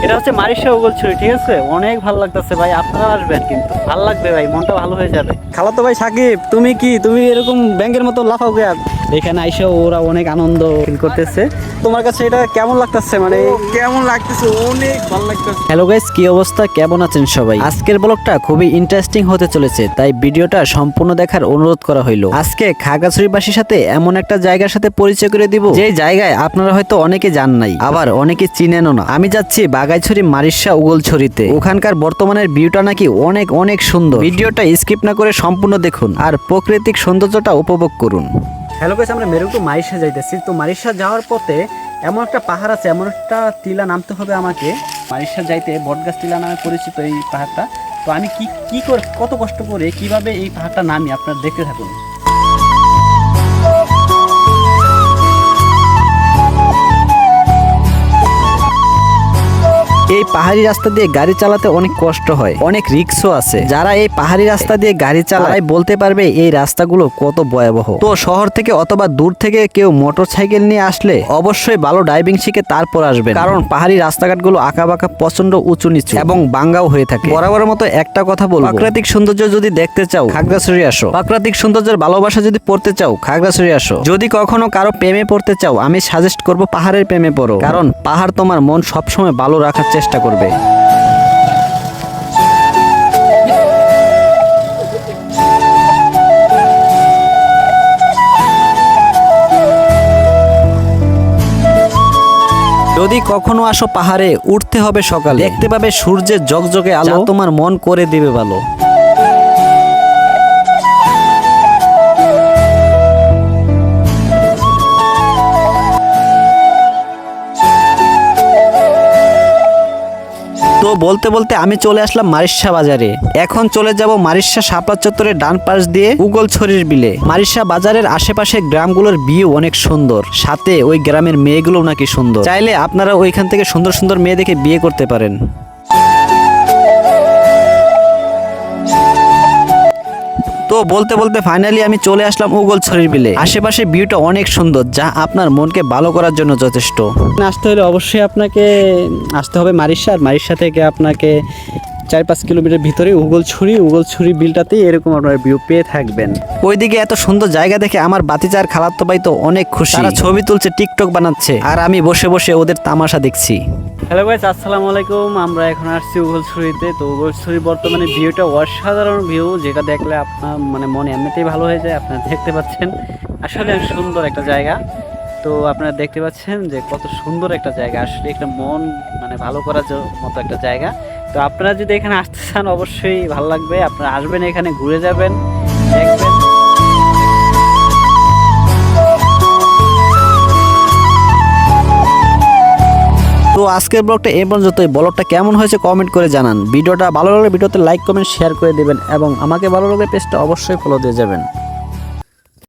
এটা হচ্ছে মারিশা উগলছড়ি, ঠিক আছে? অনেক ভালো লাগতেছে ভাই, আপনারা আসবেন কিন্তু ভালো লাগবে ভাই, মনটা ভালো হয়ে যাবে। খালাতো ভাই সাকিব, তুমি এরকম ব্যাংকের মতো লাফাও কে? এখানে আইসা ওরা অনেক আনন্দ ফিল করতেছে। তোমার কাছে এটা কেমন লাগতেছে? মানে কেমন লাগতেছে? অনেক ভালো লাগতেছে। হ্যালো গাইস, কি অবস্থা, কেমন আছেন সবাই? আজকের ব্লগটা খুবই ইন্টারেস্টিং হতে চলেছে, তাই ভিডিওটা সম্পূর্ণ দেখার অনুরোধ করা হইলো। আজকে খাগড়াছড়িবাসীর সাথে এমন একটা জায়গার সাথে পরিচয় করে দিব, যে জায়গায় আপনারা হয়তো অনেকে যান নাই, আবার অনেকে চিনেনও না। আমি যাচ্ছি বাগাইছড়ি মারিশা উগলছড়িতে। ওখানকার বর্তমানের ভিউটা নাকি অনেক অনেক সুন্দর। ভিডিওটা স্কিপ না করে সম্পূর্ণ দেখুন আর প্রাকৃতিক সৌন্দর্যটা উপভোগ করুন। হ্যালো গাইস, আমরা মেরু টু মারিশা যাইতেছি। তো মারিশা যাওয়ার পথে এমন একটা পাহাড় আছে, এমন একটা টিলা নামতে হবে আমাকে। মারিশা যাইতে বটগাছ টিলা নামে পরিচিত এই পাহাড়টা। তো আমি কি করে, কত কষ্ট করে কিভাবে এই পাহাড়টা নামি, আপনারা দেখতে থাকুন। এই পাহাড়ি রাস্তা দিয়ে গাড়ি চালাতে অনেক কষ্ট হয়, অনেক রিস্কও আছে। যারা এই পাহাড়ি রাস্তা দিয়ে গাড়ি চালায় বলতে পারবে এই রাস্তাগুলো কত ভয়াবহ। তো শহর থেকে অথবা দূর থেকে কেউ মোটর সাইকেল নিয়ে আসলে অবশ্যই ভালো ড্রাইভিং শিখে তারপর আসবেন, কারণ পাহাড়ি রাস্তাঘাটগুলো আঁকা বাঁকা, প্রচন্ড উঁচু নিচু এবং বাঙ্গাও হয়ে থাকে। বরাবরের মতো একটা কথা বলবো, প্রাকৃতিক সৌন্দর্য যদি দেখতে চাও খাগড়াছড়ি আসো। প্রাকৃতিক সৌন্দর্যের ভালোবাসা যদি পড়তে চাও খাগড়াছড়ি আসো। যদি কখনো কারো প্রেমে পড়তে চাও, আমি সাজেস্ট করব পাহাড়ের প্রেমে পড়ো, কারণ পাহাড় তোমার মন সবসময় ভালো রাখার চেষ্টা করবে। যদি কখনো আসো পাহাড়ে, উঠতে হবে সকালে, দেখতে পাবে সূর্যের জগজগে আলো, তোমার মন করে দিবে ভালো। তো বলতে বলতে আমি চলে আসলাম মারিশা বাজারে। এখন চলে যাব মারিশা শাপলা চত্বরের ডান পাশ দিয়ে উগলছড়ির বিলে। মারিশা বাজারের আশেপাশে গ্রামগুলোর ভিউ অনেক সুন্দর, সাথে ওই গ্রামের মেয়েগুলো নাকি সুন্দর। চাইলে আপনারা ওইখান থেকে সুন্দর সুন্দর মেয়ে দেখে বিয়ে করতে পারেন। তো বলতে বলতে ফাইনালি আমি চলে আসলাম উগলছড়ির বিলে। আশেপাশে ভিউটা অনেক সুন্দর, যা আপনার মনকে ভালো করার জন্য যথেষ্ট। আসতে হলে অবশ্যই আপনাকে আসতে হবে মারিশা, আর মারিশা থেকে আপনাকে 4-5 কিলোমিটার ভিতরে উগলছড়ি বিলটাতেই এরকম আপনার ভিউ পেয়ে থাকবেন। ওইদিকে এত সুন্দর জায়গা দেখে আমার বাতিজার খালাতো ভাই তো অনেক খুশি। তারা ছবি তুলছে, টিকটক বানাচ্ছে, আর আমি বসে বসে ওদের তামাশা দেখছি। হ্যালো গাইস, আসসালামু আলাইকুম। আমরা এখন আসছি উগলছড়িতে। তো উগলছড়ির বর্তমানে ভিউটা অসাধারণ ভিউ, যেটা দেখলে আপনার মানে মন এমনিতেই ভালো হয়ে যায়। আপনারা দেখতে পাচ্ছেন আসলে সুন্দর একটা জায়গা। তো আপনারা দেখতে পাচ্ছেন যে কত সুন্দর একটা জায়গা, আসলে একটা মন মানে ভালো করার মতো একটা জায়গা। তো আপনারা যদি এখানে আসতে চান অবশ্যই ভালো লাগবে, আপনারা আসবেন, এখানে ঘুরে যাবেন, দেখবেন। তো আজকের ব্লগটা এই পর্যন্তই। ব্লগটা কেমন হয়েছে কমেন্ট করে জানান। ভিডিওটা ভালো লাগলে ভিডিওতে লাইক কমেন্ট শেয়ার করে দেবেন, এবং আমাকে ভালো লাগলে পেজটা অবশ্যই ফলো দিয়ে যাবেন।